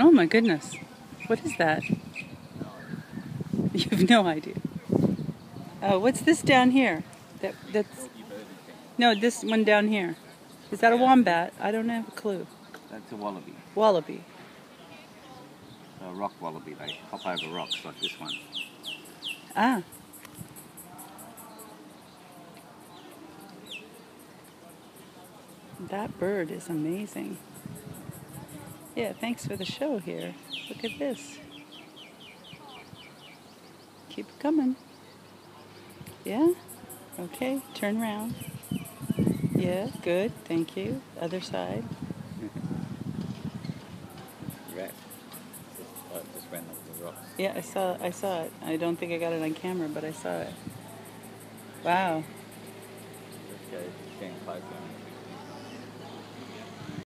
Oh my goodness. What is that? You have no idea. Oh, what's this down here? That's no, this one down here. Is that a wombat? I don't have a clue. That's a wallaby. Wallaby. A rock wallaby. They hop over rocks like this one. Ah. That bird is amazing. Yeah, thanks for the show here. Look at this. Keep it coming. Yeah? Okay, turn around. Yeah, good, thank you. Other side. Rat. Just ran over the rocks. Yeah, I saw it. I don't think I got it on camera, but I saw it. Wow. Let's go stand close on it.